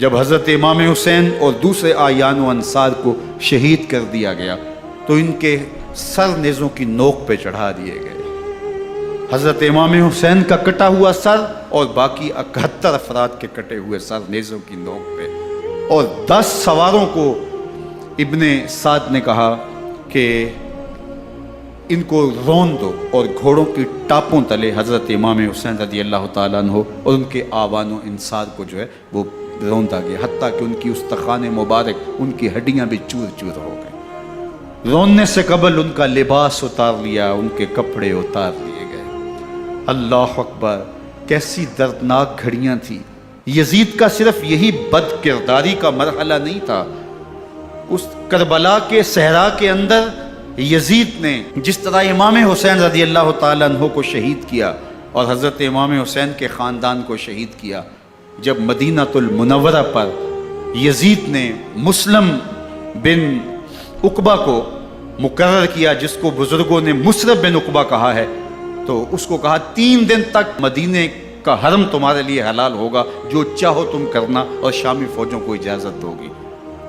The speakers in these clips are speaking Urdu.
جب حضرت امام حسین اور دوسرے آیان و انصار کو شہید کر دیا گیا تو ان کے سر نیزوں کی نوک پہ چڑھا دیے گئے۔ حضرت امام حسین کا کٹا ہوا سر اور باقی 71 افراد کے کٹے ہوئے سر نیزوں کی نوک پہ، اور 10 سواروں کو ابن سعد نے کہا کہ ان کو رون دو، اور گھوڑوں کی ٹاپوں تلے حضرت امام حسین رضی اللہ تعالیٰ عنہ اور ان کے آوان و انصار کو جو ہے وہ روندا گیا، حتیٰ کہ ان کی استخوان مبارک، ان کی ہڈیاں بھی چور چور ہو گئیں۔ روننے سے قبل ان کا لباس اتار لیا، ان کے کپڑے اتار لیے گئے۔ اللہ اکبر، کیسی دردناک گھڑیاں تھیں۔ یزید کا صرف یہی بد کرداری کا مرحلہ نہیں تھا، اس کربلا کے صحرا کے اندر یزید نے جس طرح امام حسین رضی اللہ تعالیٰ عنہ کو شہید کیا اور حضرت امام حسین کے خاندان کو شہید کیا، جب مدینہ المنورہ پر یزید نے مسلم بن عقبہ کو مقرر کیا، جس کو بزرگوں نے مصرف بن عقبہ کہا ہے، تو اس کو کہا 3 دن تک مدینے کا حرم تمہارے لیے حلال ہوگا، جو چاہو تم کرنا، اور شامی فوجوں کو اجازت ہوگی۔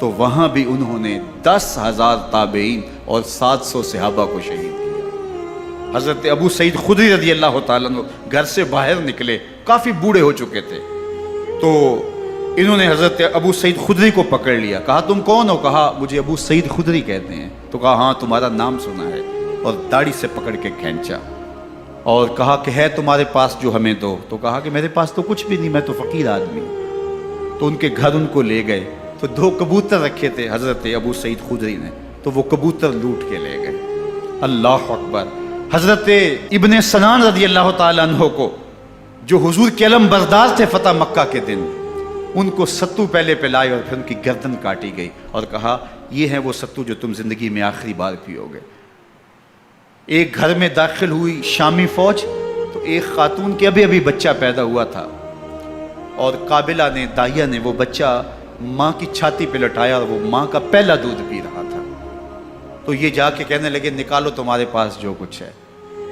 تو وہاں بھی انہوں نے 10,000 تابعین اور 700 صحابہ کو شہید کیا۔ حضرت ابو سعید خدری رضی اللہ تعالیٰ عنہ گھر سے باہر نکلے، کافی بوڑھے ہو چکے تھے، تو انہوں نے حضرت ابو سعید خدری کو پکڑ لیا، کہا تم کون ہو؟ کہا مجھے ابو سعید خدری کہتے ہیں۔ تو کہا ہاں تمہارا نام سنا ہے، اور داڑھی سے پکڑ کے کھینچا اور کہا کہ ہے تمہارے پاس جو ہمیں دو؟ تو کہا کہ میرے پاس تو کچھ بھی نہیں، میں تو فقیر آدمی ہوں۔ تو ان کے گھر ان کو لے گئے، تو 2 کبوتر رکھے تھے حضرت ابو سعید خدری نے، تو وہ کبوتر لوٹ کے لے گئے۔ اللہ اکبر۔ حضرت ابن سنان رضی اللہ تعالیٰ عنہ کو، جو حضور کے علم بردار تھے فتح مکہ کے دن، ان کو ستو پہلے پلائے اور پھر ان کی گردن کاٹی گئی، اور کہا یہ ہے وہ ستو جو تم زندگی میں آخری بار پیو گے۔ ایک گھر میں داخل ہوئی شامی فوج، تو ایک خاتون کے ابھی بچہ پیدا ہوا تھا، اور قابلہ نے، داہیہ نے وہ بچہ ماں کی چھاتی پہ لٹایا، اور وہ ماں کا پہلا دودھ پی رہا تھا۔ تو یہ جا کے کہنے لگے نکالو تمہارے پاس جو کچھ ہے۔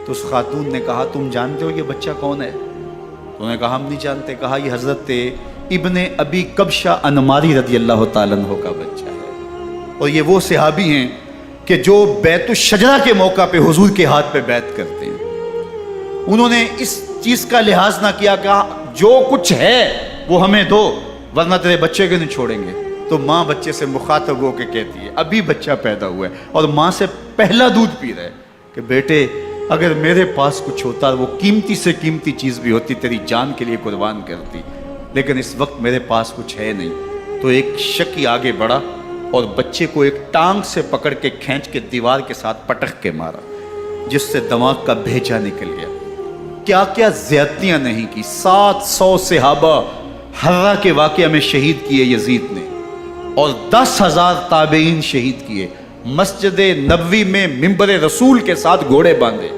تو اس خاتون نے کہا تم جانتے ہو یہ بچہ کون ہے؟ تو انہوں نے کہا ہم نہیں جانتے۔ کہا یہ حضرت ابن ابی کبشہ انماری رضی اللہ تعالیٰ عنہ کا بچہ ہے، اور یہ وہ صحابی ہیں کہ جو بیت الشجرہ کے موقع پہ حضور کے ہاتھ پہ بیعت کرتے ہیں۔ انہوں نے اس چیز کا لحاظ نہ کیا کہ جو کچھ ہے وہ ہمیں دو، ورنہ تیرے بچے کو نہیں چھوڑیں گے۔ تو ماں بچے سے مخاطب ہو کے کہتی ہے، ابھی بچہ پیدا ہوا ہے اور ماں سے پہلا دودھ پی رہا ہے، کہ بیٹے اگر میرے پاس کچھ ہوتا، وہ قیمتی سے قیمتی چیز بھی ہوتی، تیری جان کے لیے قربان کرتی، لیکن اس وقت میرے پاس کچھ ہے نہیں۔ تو ایک شکی آگے بڑھا اور بچے کو ایک ٹانگ سے پکڑ کے کھینچ کے دیوار کے ساتھ پٹک کے مارا، جس سے دماغ کا بھیجا نکل گیا۔ کیا کیا زیادتیاں نہیں کی۔ 700 صحابہ حرہ کے واقعہ میں شہید کیے یزید نے، اور 10,000 تابعین شہید کیے۔ مسجد نبوی میں ممبر رسول کے ساتھ گھوڑے باندھے،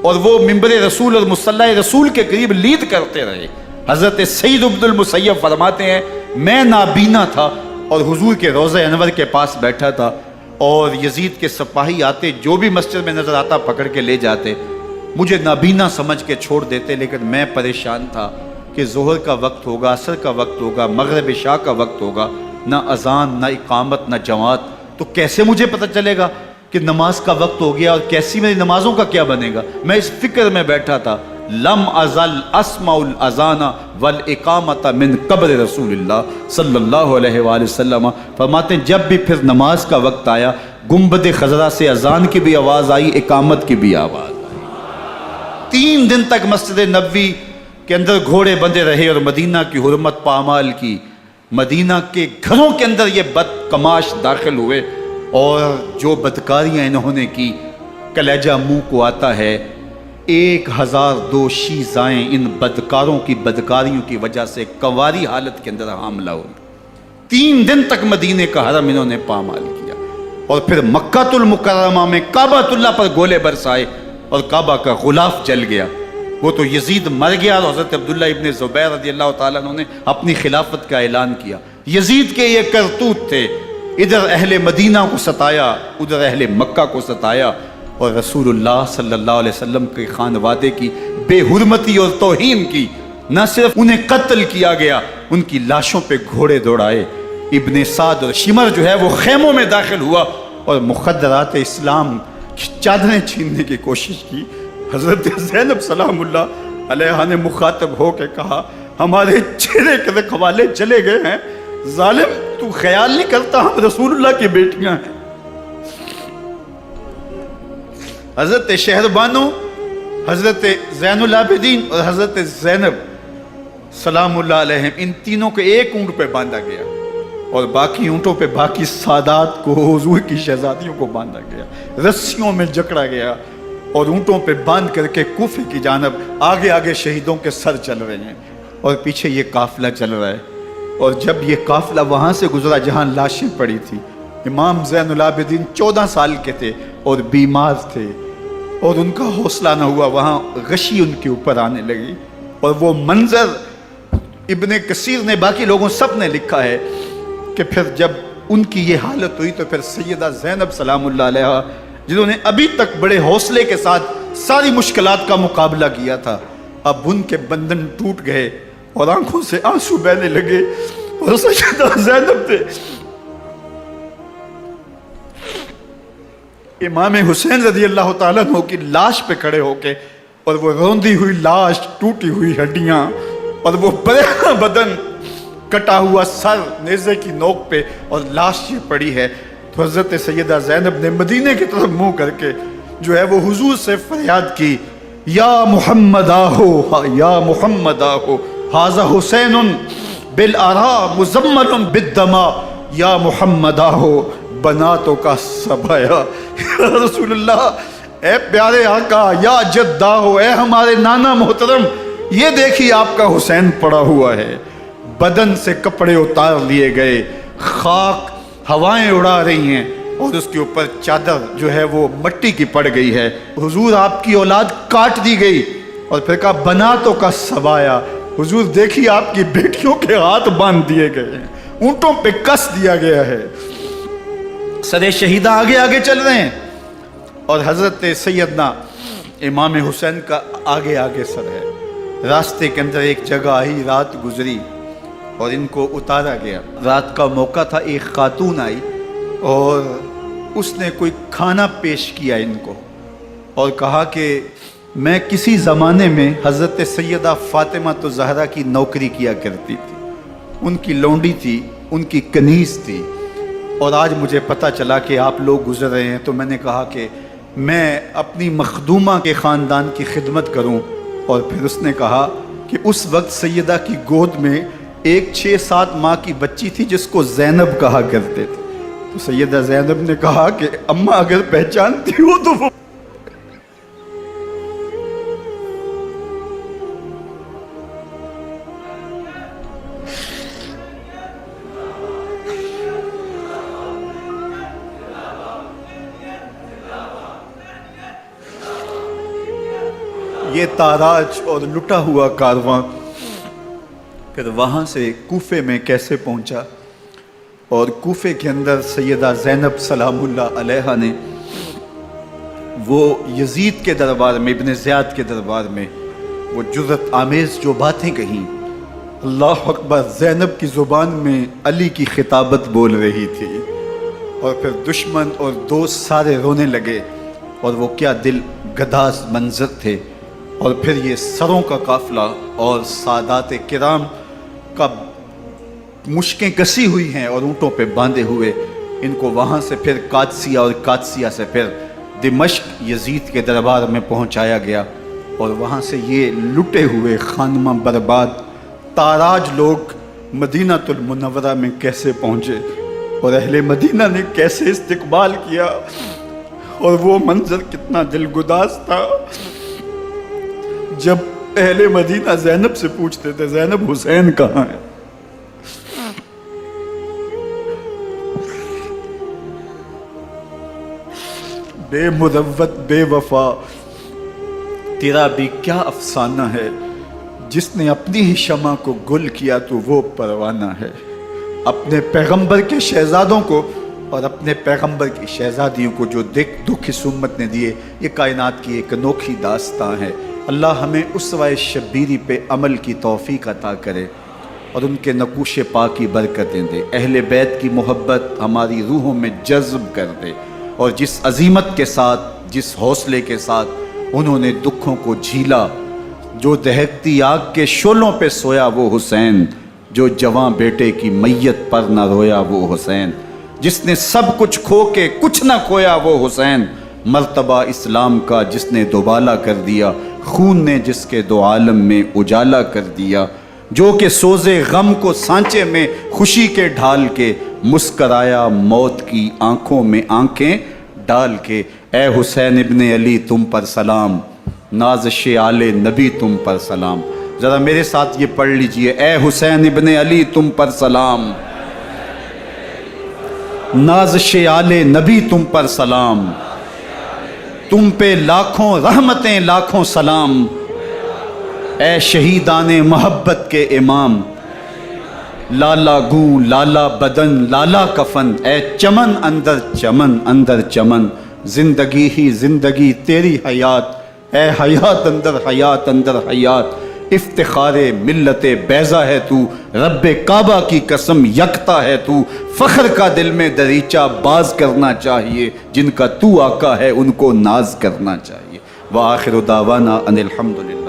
اور وہ ممبر رسول اور مصلی رسول کے قریب لید کرتے رہے۔ حضرت سید عبد المسیب فرماتے ہیں میں نابینا تھا اور حضور کے روضہ انور کے پاس بیٹھا تھا، اور یزید کے سپاہی آتے، جو بھی مسجد میں نظر آتا پکڑ کے لے جاتے، مجھے نابینا سمجھ کے چھوڑ دیتے، لیکن میں پریشان تھا کہ ظہر کا وقت ہوگا، عصر کا وقت ہوگا، مغرب عشاء کا وقت ہوگا، نہ اذان نہ اقامت نہ جماعت، تو کیسے مجھے پتہ چلے گا کہ نماز کا وقت ہو گیا، اور کیسی میری نمازوں کا کیا بنے گا؟ میں اس فکر میں بیٹھا تھا۔ لم ازل اسمع الاذان والاقامت من قبر رسول اللہ صلی اللہ علیہ وآلہ وسلم۔ فرماتے ہیں جب بھی پھر نماز کا وقت آیا، گنبد خضرا سے اذان کی بھی آواز آئی، اقامت کی بھی آواز آئی۔ 3 دن تک مسجد نبوی کے اندر گھوڑے بندے رہے، اور مدینہ کی حرمت پامال کی۔ مدینہ کے گھروں کے اندر یہ بدکماش داخل ہوئے، اور جو بدکاریاں انہوں نے کی کلیجہ منہ کو آتا ہے۔ 1002 شیزائیں ان بدکاروں کی بدکاریوں کی وجہ سے کنواری حالت کے اندر حاملہ ہوئی۔ 3 دن تک مدینے کا حرم انہوں نے پامال کیا، اور پھر مکہ المکرمہ میں کعبہ اللہ پر گولے برسائے، اور کعبہ کا غلاف جل گیا۔ وہ تو یزید مر گیا، اور حضرت عبداللہ ابن زبیر رضی اللہ تعالیٰ عنہ نے اپنی خلافت کا اعلان کیا۔ یزید کے یہ کرتوت تھے، ادھر اہل مدینہ کو ستایا، ادھر اہل مکہ کو ستایا، اور رسول اللہ صلی اللہ علیہ وسلم کے خانوادے کی بے حرمتی اور توہین کی۔ نہ صرف انہیں قتل کیا گیا، ان کی لاشوں پہ گھوڑے دوڑائے۔ ابن سعد اور شمر جو ہے وہ خیموں میں داخل ہوا اور مخدرات اسلام کی چادریں چھیننے کی کوشش کی۔ حضرت زینب سلام اللہ علیہ نے مخاطب ہو کے کہا، ہمارے چہرے کے رکھوالے چلے گئے ہیں، ظالم تو خیال نہیں کرتا ہم رسول اللہ کی بیٹیاں ہیں۔ حضرت شہربانو، حضرت زین العابدین اور حضرت زینب سلام اللہ علیہ، ان تینوں کو ایک اونٹ پہ باندھا گیا اور باقی اونٹوں پہ باقی سادات کو، حضور کی شہزادیوں کو باندھا گیا، رسیوں میں جکڑا گیا اور اونٹوں پہ باندھ کر کے کوفے کی جانب آگے آگے شہیدوں کے سر چل رہے ہیں اور پیچھے یہ قافلہ چل رہا ہے۔ اور جب یہ قافلہ وہاں سے گزرا جہاں لاشیں پڑی تھی، امام زین العابدین 14 سال کے تھے اور بیمار تھے اور ان کا حوصلہ نہ ہوا، وہاں غشی ان کے اوپر آنے لگی۔ اور وہ منظر ابن کثیر نے، باقی لوگوں سب نے لکھا ہے کہ پھر جب ان کی یہ حالت ہوئی تو پھر سیدہ زینب سلام اللہ علیہ، جنہوں نے ابھی تک بڑے حوصلے کے ساتھ ساری مشکلات کا مقابلہ کیا تھا، اب ان کے بندھن ٹوٹ گئے اور آنکھوں سے آنسو بہنے لگے اور سیدہ زینب تھے امام حسین رضی اللہ تعالیٰ عنہ کی لاش پہ کھڑے ہو کے، اور وہ روندی ہوئی لاش، ٹوٹی ہوئی ہڈیاں اور وہ برینا بدن، کٹا ہوا سر نیزے کی نوک پہ اور لاش یہ پڑی ہے، تو حضرت سیدہ زینب نے مدینے کی طرف منہ کر کے جو ہے وہ حضور سے فریاد کی، یا محمد آہو، یا محمد آہو، ھذا حسین بالآراء مزمل بالدماء، یا محمد آہو بناتوں کا سبایا۔ یا رسول اللہ، اے پیارے آقا، یا جدہ ہو، اے ہمارے نانا محترم، یہ دیکھیے آپ کا حسین پڑا ہوا ہے، بدن سے کپڑے اتار لیے گئے، خاک ہوائیں اڑا رہی ہیں اور اس کے اوپر چادر جو ہے وہ مٹی کی پڑ گئی ہے۔ حضور آپ کی اولاد کاٹ دی گئی اور پھر کہا بناتوں کا سبایا، حضور دیکھیے آپ کی بیٹیوں کے ہاتھ باندھ دیے گئے ہیں، اونٹوں پہ کس دیا گیا ہے، سر شہیدہ آگے آگے چل رہے ہیں اور حضرت سیدنا امام حسین کا آگے آگے سر ہے۔ راستے کے اندر ایک جگہ آئی، رات گزری اور ان کو اتارا گیا۔ رات کا موقع تھا، ایک خاتون آئی اور اس نے کوئی کھانا پیش کیا ان کو اور کہا کہ میں کسی زمانے میں حضرت سیدہ فاطمہ زہرا کی نوکری کیا کرتی تھی، ان کی لونڈی تھی، ان کی کنیز تھی، اور آج مجھے پتہ چلا کہ آپ لوگ گزر رہے ہیں تو میں نے کہا کہ میں اپنی مخدومہ کے خاندان کی خدمت کروں۔ اور پھر اس نے کہا کہ اس وقت سیدہ کی گود میں ایک 6-7 ماہ کی بچی تھی جس کو زینب کہا کرتے تھے، تو سیدہ زینب نے کہا کہ اماں اگر پہچانتی ہو تو وہ یہ تاراج اور لٹا ہوا کارواں پھر وہاں سے کوفے میں کیسے پہنچا، اور کوفے کے اندر سیدہ زینب سلام اللہ علیہ نے وہ یزید کے دربار میں، ابن زیاد کے دربار میں وہ جرأت آمیز جو باتیں کہیں، اللہ اکبر، زینب کی زبان میں علی کی خطابت بول رہی تھی، اور پھر دشمن اور دوست سارے رونے لگے، اور وہ کیا دل گداز منظر تھے۔ اور پھر یہ سروں کا قافلہ اور سادات کرام کا مشکیں کسی ہوئی ہیں اور اونٹوں پہ باندھے ہوئے، ان کو وہاں سے پھر قادسیہ اور قادسیہ سے پھر دمشق یزید کے دربار میں پہنچایا گیا، اور وہاں سے یہ لٹے ہوئے خانمہ برباد تاراج لوگ مدینہ المنورہ میں کیسے پہنچے، اور اہل مدینہ نے کیسے استقبال کیا، اور وہ منظر کتنا دل گداز تھا جب اہل مدینہ زینب سے پوچھتے تھے زینب حسین کہاں ہے؟ بے مروت بے وفا تیرا بھی کیا افسانہ ہے، جس نے اپنی ہی شمع کو گل کیا تو وہ پروانہ ہے۔ اپنے پیغمبر کے شہزادوں کو اور اپنے پیغمبر کی شہزادیوں کو جو دکھ اس امت نے دیے، یہ کائنات کی ایک انوکھی داستان ہے۔ اللہ ہمیں اسوہ شبیری پہ عمل کی توفیق عطا کرے اور ان کے نقوش پا کی برکتیں دے، اہل بیت کی محبت ہماری روحوں میں جذب کر دے، اور جس عظیمت کے ساتھ، جس حوصلے کے ساتھ انہوں نے دکھوں کو جھیلا، جو دہکتی آگ کے شعلوں پہ سویا وہ حسین، جو جواں بیٹے کی میت پر نہ رویا وہ حسین، جس نے سب کچھ کھو کے کچھ نہ کھویا وہ حسین، مرتبہ اسلام کا جس نے دوبالا کر دیا، خون نے جس کے دو عالم میں اجالا کر دیا، جو کہ سوزے غم کو سانچے میں خوشی کے ڈھال کے مسکرایا موت کی آنکھوں میں آنکھیں ڈال کے۔ اے حسین ابن علی تم پر سلام، نازش آل نبی تم پر سلام۔ ذرا میرے ساتھ یہ پڑھ لیجئے، اے حسین ابن علی تم پر سلام، نازش آل نبی تم پر سلام، تم پہ لاکھوں رحمتیں لاکھوں سلام، اے شہیدان محبت کے امام، لالا گوں لالا بدن لالا کفن، اے چمن اندر چمن، زندگی ہی زندگی تیری حیات، اے حیات اندر حیات، افتخار ملت بیضا ہے تو، رب کعبہ کی قسم یکتا ہے تو، فخر کا دل میں دریچہ باز کرنا چاہیے، جن کا تو آقا ہے ان کو ناز کرنا چاہیے۔ وآخر دعوانا ان الحمدللہ۔